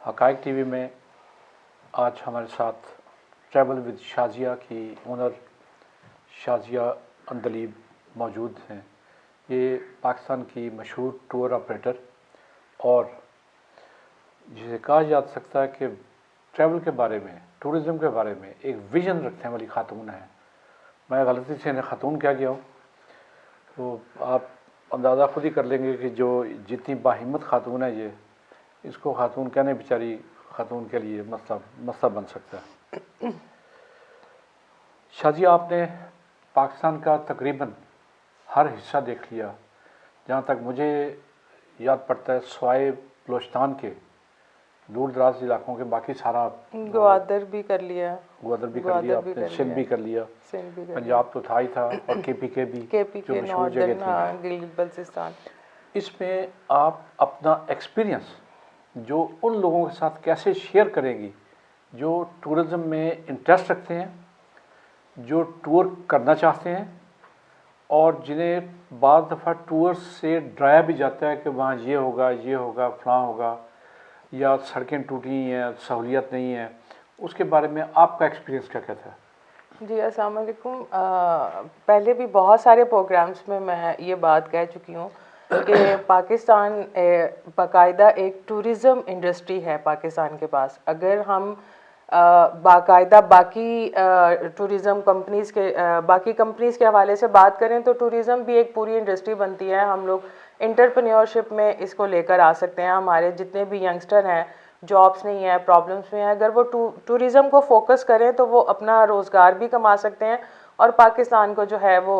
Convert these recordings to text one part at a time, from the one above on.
हकायक TV में आज हमारे साथ ट्रैवल विद शाजिया की ओनर शाजिया अंदलीब मौजूद हैं। ये पाकिस्तान की मशहूर टूर ऑपरेटर और जिसे कहा जा सकता है कि ट्रैवल के बारे में, टूरिज़म के बारे में एक विज़न रखने वाली खातून है। मैं गलती से इन्हें खातून कह गया हूँ, तो आप अंदाज़ा खुद ही कर लेंगे कि जो जितनी बाहिम्मत खातून है ये, इसको खातून कहने बेचारी खातून के लिए मसला बन सकता है। शाजिया, आपने पाकिस्तान का तकरीबन हर हिस्सा देख लिया। जहाँ तक मुझे याद पड़ता है, सवाए बलोचिस्तान के दूर दराज इलाकों के बाकी सारा, ग्वादर भी कर लिया, ग्वादर भी कर लिया आपने, सिंध भी कर लिया, पंजाब तो था ही था, और केपीके भी, जो मशहूर जगह थी, गिलगित बल्तिस्तान। इसमें आप अपना एक्सपीरियंस जो उन लोगों के साथ कैसे शेयर करेंगी जो टूरिज़्म में इंटरेस्ट रखते हैं, जो टूर करना चाहते हैं और जिन्हें बाज़ दफ़ा टूर से डराया भी जाता है कि वहाँ ये होगा फलां होगा, या सड़कें टूटी हैं, सहूलियत नहीं है, उसके बारे में आपका एक्सपीरियंस क्या कहता है? जी, अस्सलाम वालेकुम। पहले भी बहुत सारे प्रोग्राम्स में मैं ये बात कह चुकी हूँ कि पाकिस्तान बाकायदा एक टूरिज़म इंडस्ट्री है पाकिस्तान के पास। अगर हम बाकायदा बाकी टूरिज़म कंपनीज़ के बाकी कंपनीज़ के हवाले से बात करें तो टूरिज़म भी एक पूरी इंडस्ट्री बनती है। हम लोग एंटरप्रेन्योरशिप में इसको लेकर आ सकते हैं। हमारे जितने भी यंगस्टर हैं, जॉब्स नहीं है, प्रॉब्लम्स में हैं, अगर वो टूरिज़म को फोकस करें तो वो अपना रोज़गार भी कमा सकते हैं और पाकिस्तान को जो है वो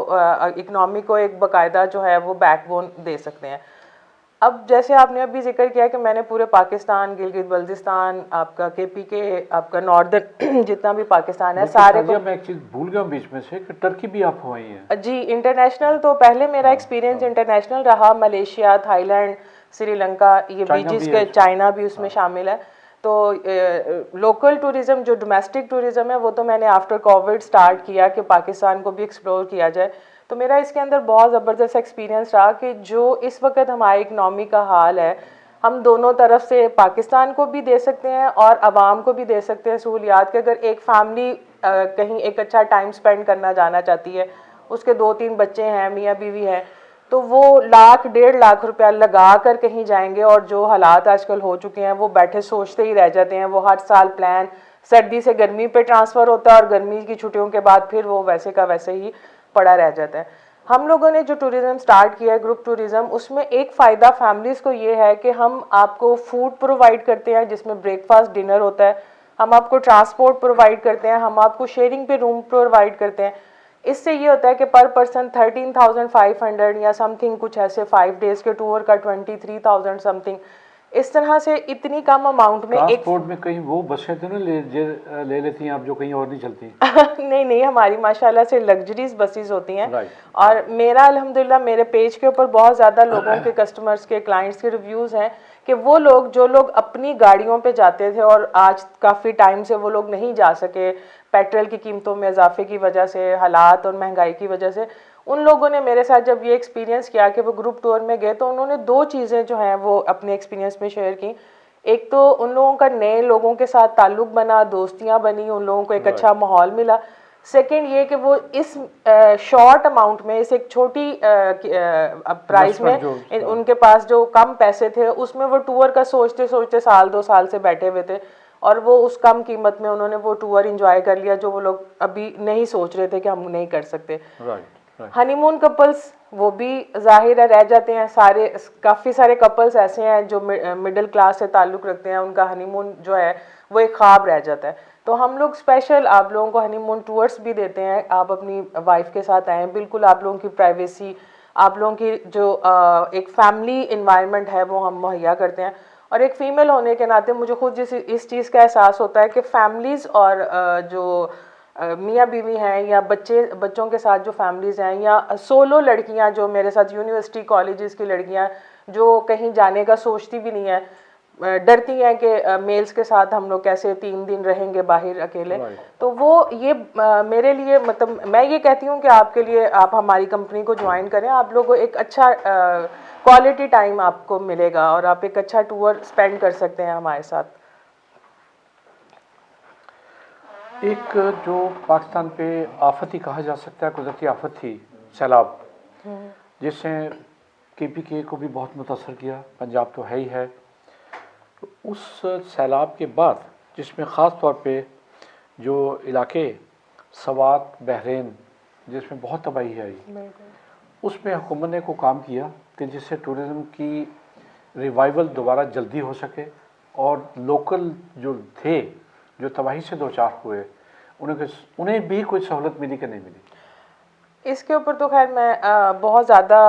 इकनॉमी को एक बाकायदा जो है वो बैकबोन दे सकते हैं। अब जैसे आपने अभी जिक्र किया कि मैंने पूरे पाकिस्तान, गिलगित बल्तिस्तान, आपका केपीके, आपका नॉर्दर्न जितना भी पाकिस्तान है सारे को। मैं एक चीज़ भूल गया बीच में से कि टर्की भी आप हुई हैं। जी, इंटरनेशनल तो पहले मेरा एक्सपीरियंस इंटरनेशनल रहा। मलेशिया, थाईलैंड, श्रीलंका, ये बीचेस के, चाइना भी उसमें शामिल है। तो लोकल टूरिज़्म जो डोमेस्टिक टूरिज़्म है वो तो मैंने आफ्टर कोविड स्टार्ट किया कि पाकिस्तान को भी एक्सप्लोर किया जाए। तो मेरा इसके अंदर बहुत ज़बरदस्त एक्सपीरियंस रहा कि जो इस वक्त हमारी इकनॉमी का हाल है, हम दोनों तरफ से पाकिस्तान को भी दे सकते हैं और आवाम को भी दे सकते हैं सहूलियात के। अगर एक फैमिली कहीं एक अच्छा टाइम स्पेंड करना जाना चाहती है, उसके 2-3 बच्चे हैं, मियाँ बीवी हैं, तो वो लाख 1.5 लाख रुपया लगा कर कहीं जाएंगे और जो हालात आजकल हो चुके हैं वो बैठे सोचते ही रह जाते हैं। वो हर साल प्लान सर्दी से गर्मी पे ट्रांसफ़र होता है और गर्मी की छुट्टियों के बाद फिर वो वैसे का वैसे ही पड़ा रह जाता है। हम लोगों ने जो टूरिज़्म स्टार्ट किया है, ग्रुप टूरिज़्म, उसमें एक फ़ायदा फैमिलीज़ को ये है कि हम आपको फूड प्रोवाइड करते हैं जिसमें ब्रेकफास्ट डिनर होता है, हम आपको ट्रांसपोर्ट प्रोवाइड करते हैं, हम आपको शेयरिंग पे रूम प्रोवाइड करते हैं। इससे ये होता है कि पर पर्सन 13,500 या समथिंग कुछ ऐसे 5 डेज़ के टूर का 23,000 समथिंग, इस तरह से इतनी कम अमाउंट में ट्रांसपोर्ट में कहीं वो बसें तो नहीं ले लेती हैं आप जो कहीं और नहीं चलती? नहीं, हमारी माशाल्लाह से लग्जरीज बसेस होती हैं। और मेरा अल्हम्दुलिल्लाह मेरे पेज के ऊपर बहुत ज़्यादा लोगों के, कस्टमर्स के, क्लाइंट्स के रिव्यूज़ हैं कि वो लोग जो लोग अपनी गाड़ियों पे जाते थे और आज काफ़ी टाइम से वो लोग नहीं जा सके, पेट्रोल की कीमतों में इजाफे की वजह से, हालात और महंगाई की वजह से, उन लोगों ने मेरे साथ जब ये एक्सपीरियंस किया कि वो ग्रुप टूर में गए तो उन्होंने 2 चीज़ें जो हैं वो अपने एक्सपीरियंस में शेयर की। एक तो उन लोगों का नए लोगों के साथ ताल्लुक़ बना, दोस्तियाँ बनी, उन लोगों को एक अच्छा माहौल मिला। सेकंड ये कि वो इस शॉर्ट अमाउंट में, इस एक छोटी प्राइस में, उनके पास जो कम पैसे थे उसमें वो टूर का सोचते सोचते 1-2 साल से बैठे हुए थे और वो उस कम कीमत में उन्होंने वो टूर इंजॉय कर लिया जो वो लोग अभी नहीं सोच रहे थे कि हम नहीं कर सकते। हनीमून कपल्स वो भी ज़ाहिर है रह जाते हैं। काफ़ी सारे कपल्स ऐसे हैं जो मिडिल क्लास से ताल्लुक़ रखते हैं, उनका हनीमून जो है वो एक ख्वाब रह जाता है। तो हम लोग स्पेशल आप लोगों को हनीमून टूर्स भी देते हैं। आप अपनी वाइफ के साथ आएँ, बिल्कुल आप लोगों की प्राइवेसी, आप लोगों की जो एक फैमिली इन्वायरमेंट है वो हम मुहैया करते हैं। और एक फ़ीमेल होने के नाते मुझे खुद इस चीज़ का एहसास होता है कि फैमिलीज़ और जो मियाँ बीवी हैं या बच्चों के साथ जो फैमिलीज़ हैं या सोलो लड़कियां जो मेरे साथ यूनिवर्सिटी कॉलेजेस की लड़कियां जो कहीं जाने का सोचती भी नहीं है, डरती हैं कि मेल्स के साथ हम लोग कैसे 3 दिन रहेंगे बाहर अकेले, तो वो ये मेरे लिए, मतलब मैं ये कहती हूँ कि आपके लिए, आप हमारी कंपनी को ज्वाइन करें, आप लोगों को एक अच्छा क्वालिटी टाइम आपको मिलेगा और आप एक अच्छा टूर स्पेंड कर सकते हैं हमारे साथ। एक जो पाकिस्तान पे आफत ही कहा जा सकता है, कुदरती आफत थी, सैलाब, जिससे KPK को भी बहुत मुतासर किया, पंजाब तो है ही है। तो उस सैलाब के बाद जिसमें ख़ास तौर पे जो इलाके सवात, बहरीन, जिसमें बहुत तबाही आई, उसमें हुकूमत ने को काम किया कि जिससे टूरिज़्म की रिवाइवल दोबारा जल्दी हो सके और लोकल जो थे, जो तबाही से दो चार हुए, उन्हें भी कोई सहूलत मिली कि नहीं मिली। इसके ऊपर तो खैर मैं बहुत ज़्यादा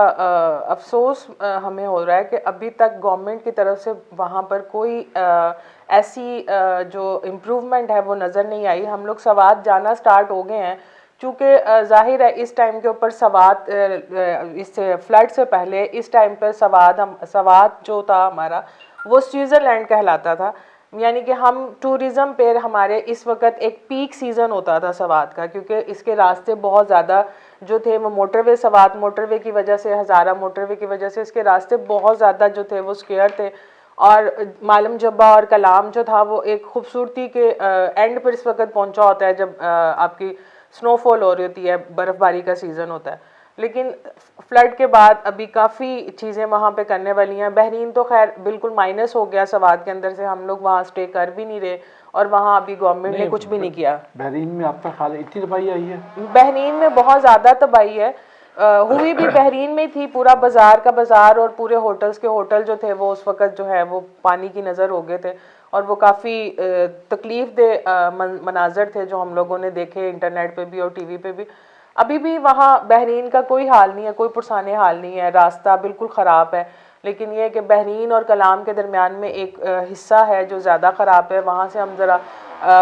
अफसोस हमें हो रहा है कि अभी तक गवर्नमेंट की तरफ से वहाँ पर कोई ऐसी जो इम्प्रूवमेंट है वो नज़र नहीं आई। हम लोग सवात जाना स्टार्ट हो गए हैं, चूँकि जाहिर है इस टाइम के ऊपर सवात इससे फ्लड से पहले इस टाइम पर सवात जो था हमारा वो स्विट्ज़रलैंड कहलाता था, यानी कि हम टूरिज़्म पे हमारे इस वक्त एक पीक सीज़न होता था सवात का, क्योंकि इसके रास्ते बहुत ज़्यादा जो थे वो मोटरवे, सवात मोटरवे की वजह से, हज़ारा मोटरवे की वजह से इसके रास्ते बहुत ज़्यादा जो थे वो स्क्वेयर थे। और मालम जब्बा और कलाम जो था वो एक खूबसूरती के एंड पर इस वक्त पहुंचा होता है जब आपकी स्नोफॉल हो रही होती है, बर्फ़बारी का सीज़न होता है। लेकिन फ्लड के बाद अभी काफ़ी चीज़ें वहाँ पे करने वाली हैं। बहरीन तो खैर बिल्कुल माइनस हो गया सवात के अंदर से, हम लोग वहाँ स्टे कर भी नहीं रहे और वहाँ अभी गवर्नमेंट ने कुछ भी नहीं किया। बहरीन में आपका ख्याल है इतनी तबाही आई है? बहरीन में बहुत ज़्यादा तबाही है, हुई भी बहरीन में थी। पूरा बाज़ार का बाज़ार और पूरे होटल्स के होटल जो थे वो उस वक्त जो है वो पानी की नज़र हो गए थे और वो काफ़ी तकलीफ़ दे मनाजर थे जो हम लोगों ने देखे इंटरनेट पे भी और टीवी पे भी। अभी भी वहाँ बहरीन का कोई हाल नहीं है, कोई पुरसाने हाल नहीं है, रास्ता बिल्कुल ख़राब है। लेकिन ये कि बहरीन और कलाम के दरमियान में एक हिस्सा है जो ज़्यादा ख़राब है, वहाँ से हम ज़रा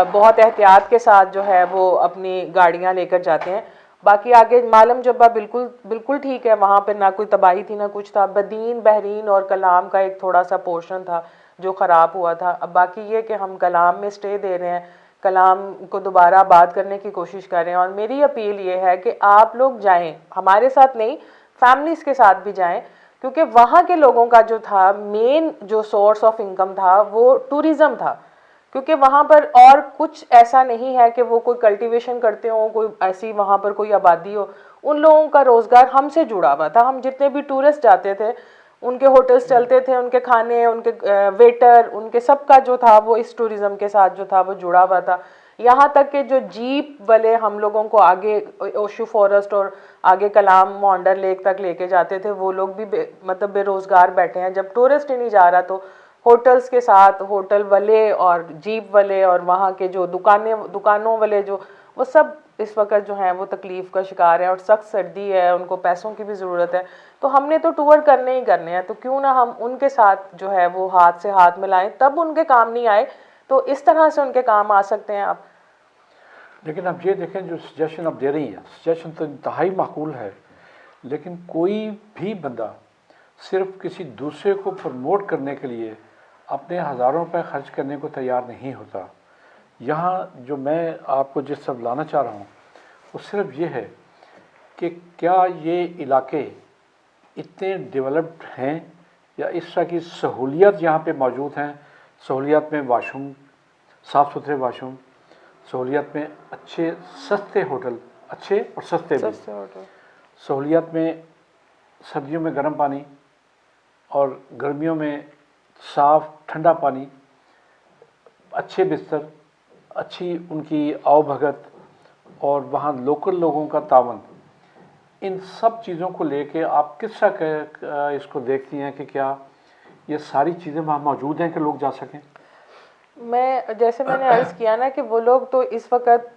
बहुत एहतियात के साथ जो है वो अपनी गाड़ियाँ लेकर जाते हैं। बाकी आगे मालम जब्बा बिल्कुल बिल्कुल ठीक है, वहाँ पर ना कोई तबाही थी ना कुछ था। बदीन, बहरीन और कलाम का एक थोड़ा सा पोर्शन था जो ख़राब हुआ था। अब बाकी ये कि हम कलाम में स्टे दे रहे हैं, कलाम को दोबारा आबाद करने की कोशिश कर रहे हैं और मेरी अपील ये है कि आप लोग जाएं, हमारे साथ नहीं, फैमिलीज़ के साथ भी जाएं, क्योंकि वहाँ के लोगों का जो था मेन जो सोर्स ऑफ इनकम था वो टूरिज़्म था। क्योंकि वहाँ पर और कुछ ऐसा नहीं है कि वो कोई कल्टीवेशन करते हो, कोई ऐसी वहाँ पर कोई आबादी हो। उन लोगों का रोज़गार हमसे जुड़ा हुआ था। हम जितने भी टूरिस्ट जाते थे उनके होटल्स चलते थे, उनके खाने, उनके वेटर, उनके सबका जो था वो इस टूरिज़्म के साथ जो था वो जुड़ा हुआ था। यहाँ तक कि जो जीप वाले हम लोगों को आगे ओशू फॉरेस्ट और आगे कलाम मॉन्डर लेक तक लेके जाते थे, वो लोग भी मतलब बेरोज़गार बैठे हैं। जब टूरिस्ट ही नहीं जा रहा तो होटल्स के साथ होटल वाले और जीप वाले और वहाँ के जो दुकानों वाले जो वो सब इस वक्त जो हैं वो तकलीफ़ का शिकार है और सख्त सर्दी है, उनको पैसों की भी ज़रूरत है। तो हमने तो टूर करने ही करने हैं, तो क्यों ना हम उनके साथ जो है वो हाथ से हाथ मिलाएं, तब उनके काम नहीं आए तो इस तरह से उनके काम आ सकते हैं आप। लेकिन आप ये देखें, जो सजेशन आप दे रही हैं, सजेशन तो इंतहाई माकूल है, लेकिन कोई भी बंदा सिर्फ किसी दूसरे को प्रमोट करने के लिए अपने हज़ारों रुपये खर्च करने को तैयार नहीं होता। यहाँ जो मैं आपको जिस सब लाना चाह रहा हूँ वो सिर्फ ये है कि क्या ये इलाके इतने डेवलप्ड हैं या इस तरह की सहूलियत यहाँ पे मौजूद हैं। सहूलियत में वाशरूम, साफ़ सुथरे वाशरूम, सहूलियत में अच्छे सस्ते होटल, अच्छे और सस्ते भी, सहूलियत में सर्दियों में गर्म पानी और गर्मियों में साफ़ ठंडा पानी, अच्छे बिस्तर, अच्छी उनकी आवभगत और वहाँ लोकल लोगों का तावन, इन सब चीज़ों को लेके आप किस तरह इसको देखती हैं कि क्या ये सारी चीज़ें वहाँ मौजूद हैं कि लोग जा सकें? मैं जैसे मैंने अर्ज़ किया ना कि वो लोग तो इस वक्त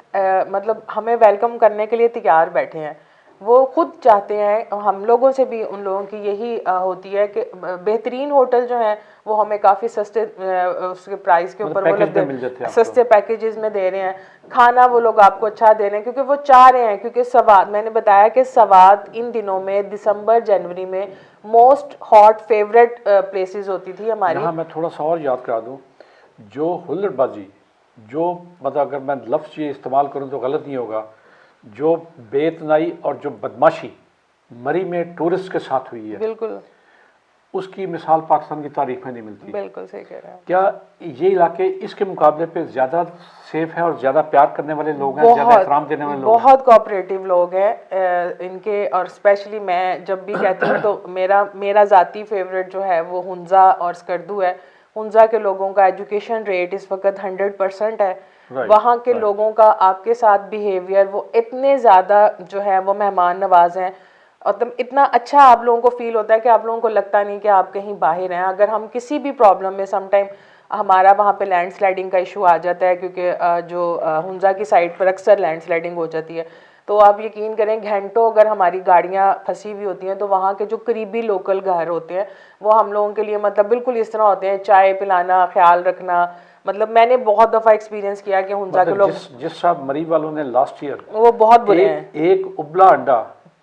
मतलब हमें वेलकम करने के लिए तैयार बैठे हैं, वो खुद चाहते हैं। हम लोगों से भी उन लोगों की यही होती है कि बेहतरीन होटल जो हैं वो हमें काफ़ी सस्ते उसके प्राइस के ऊपर वो लोग सस्ते पैकेजेस में दे रहे हैं, खाना वो लोग आपको अच्छा दे रहे हैं क्योंकि वो चाह रहे हैं। क्योंकि सवात, मैंने बताया कि सवात इन दिनों में दिसंबर जनवरी में मोस्ट हॉट फेवरेट प्लेसेस होती थी हमारी। यहाँ मैं थोड़ा सा और याद करा दूँ, जो हुल्लड़बाजी, जो मतलब अगर मैं लफ्ज़ ये इस्तेमाल करूँ तो गलत नहीं होगा, जो बेतनाई और जो बदमाशी मरी में टूरिस्ट के साथ हुई है, बिल्कुल उसकी मिसाल पाकिस्तान की तारीख में नहीं मिलती। बिल्कुल सही कह रहे हैं। क्या ये इलाके इसके मुकाबले पे ज़्यादा सेफ है और ज़्यादा प्यार करने वाले लोग हैं, ज़्यादा एहतराम देने वाले लोग हैं? बहुत कोऑपरेटिव लोग हैं इनके। और स्पेशली मैं जब भी कहती हूँ तो मेरा ज़ाती फेवरेट जो है वो हुंजा और स्कर्दू है। हुंजा के लोगों का एजुकेशन रेट इस वक्त 100% है। वहाँ के लोगों का आपके साथ बिहेवियर वो इतने ज़्यादा जो है वो मेहमान नवाज हैं और तुम इतना अच्छा आप लोगों को फील होता है कि आप लोगों को लगता नहीं कि आप कहीं बाहर हैं। अगर हम किसी भी प्रॉब्लम में समटाइम हमारा वहाँ पे लैंडस्लाइडिंग का इशू आ जाता है क्योंकि जो हुंजा की साइड पर अक्सर लैंडस्लाइडिंग हो जाती है, तो आप यकीन करें घंटों अगर हमारी गाड़ियाँ फंसी हुई होती हैं तो वहाँ के जो करीबी लोकल घर होते हैं वो हम लोगों के लिए मतलब बिल्कुल इस तरह होते हैं, चाय पिलाना, ख्याल रखना। मतलब मैंने बहुत दफ़ा एक्सपीरियंस किया कि हुंजा के लोग जिस साहब मरी वालों ने लास्ट ईयर वो बहुत बुरे हैं। एक उबला अंडा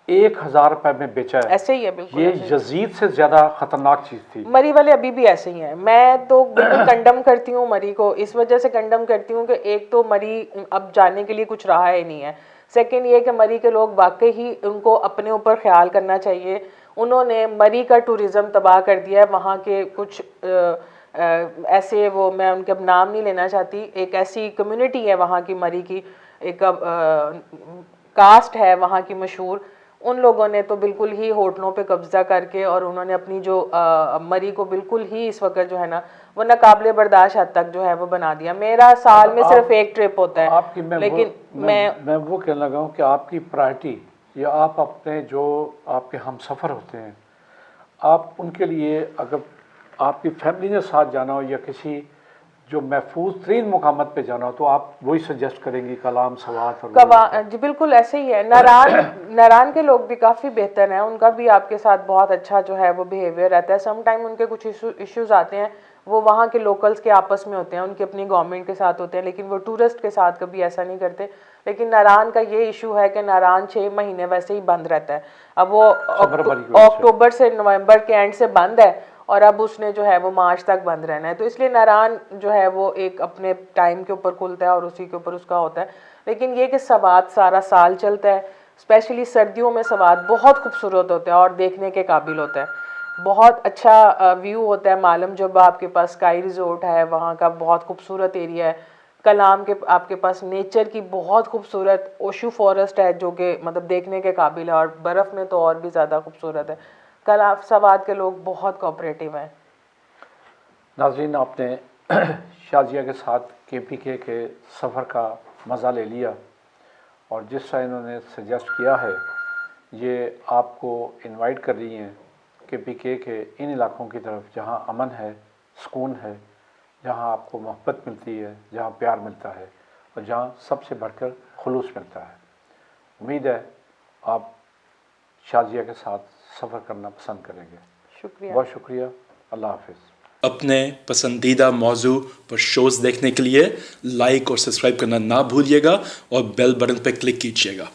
1000 रुपए में बेचा है। ऐसे ही है, बिल्कुल ये यजीद से ज्यादा खतरनाक चीज थी। मरी वाले अभी भी ऐसे ही हैं। मैं तो बिल्कुल कंडम करती हूँ मरी को, इस वजह से कंडम करती हूँ कि एक तो मरी अब जाने के लिए कुछ रहा ही नहीं है, सेकंड ये कि मरी के लोग वाकई ही उनको अपने ऊपर ख्याल करना चाहिए। उन्होंने मरी का टूरिज़्म तबाह कर दिया है। वहाँ के कुछ ऐसे, वो मैं उनके अब नाम नहीं लेना चाहती, एक ऐसी कम्युनिटी है वहाँ की, मरी की एक कास्ट है वहाँ की मशहूर। उन लोगों ने तो बिल्कुल ही होटलों पे कब्जा करके और उन्होंने अपनी जो मरी को बिल्कुल ही इस वक्त जो है ना वो नाकाबिले बर्दाश्त हद तक जो है वो बना दिया। मेरा साल में सिर्फ एक ट्रिप होता है आपकी, लेकिन मैं वो कहने लगा हूँ कि आपकी प्रायोरिटी या आप अपने जो आपके हम सफ़र होते हैं, आप उनके लिए अगर आपकी फैमिली ने साथ जाना हो या किसी जो महफूज तरीन मुकामत पे जाना हो तो आप वही सजेस्ट करेंगी, कलाम, सवात और जी बिल्कुल ऐसे ही है। नारान के लोग भी काफ़ी बेहतर हैं, उनका भी आपके साथ बहुत अच्छा जो है वो बिहेवियर रहता है। सम टाइम उनके कुछ इश्यूज आते हैं, वो वहाँ के लोकल्स के आपस में होते हैं, उनकी अपनी गवर्नमेंट के साथ होते हैं, लेकिन वो टूरिस्ट के साथ कभी ऐसा नहीं करते। लेकिन नारान का ये इशू है कि नारान 6 महीने वैसे ही बंद रहता है। अब वो अक्टूबर से नवंबर के एंड से बंद है और अब उसने जो है वो मार्च तक बंद रहना है। तो इसलिए नारान जो है वो एक अपने टाइम के ऊपर खुलता है और उसी के ऊपर उसका होता है। लेकिन ये कि सवात सारा साल चलता है, स्पेशली सर्दियों में सवात बहुत खूबसूरत होता है और देखने के काबिल होता है। बहुत अच्छा व्यू होता है। मालम जब आपके पास स्काई रिजोर्ट है, वहाँ का बहुत खूबसूरत एरिया है। कलाम के आपके पास नेचर की बहुत खूबसूरत ओशू फॉरेस्ट है जो कि मतलब देखने के काबिल है और बर्फ़ में तो और भी ज़्यादा खूबसूरत है। कलाम सवात के लोग बहुत कोऑपरेटिव हैं। नाज़रीन, आपने शाजिया के साथ KPK के सफ़र का मज़ा ले लिया और जिस तरह इन्होंने सजेस्ट किया है, ये आपको इनवाइट कर रही हैं KPK के इन इलाकों की तरफ जहाँ अमन है, सुकून है, जहाँ आपको मोहब्बत मिलती है, जहाँ प्यार मिलता है और जहाँ सबसे बढ़कर खुलूस मिलता है। उम्मीद है आप शाजिया के साथ सफ़र करना पसंद करेंगे। शुक्रिया, बहुत शुक्रिया। अल्लाह हाफिज़। अपने पसंदीदा मौजू पर शोज़ देखने के लिए लाइक और सब्सक्राइब करना ना भूलिएगा और बेल बटन पर क्लिक कीजिएगा।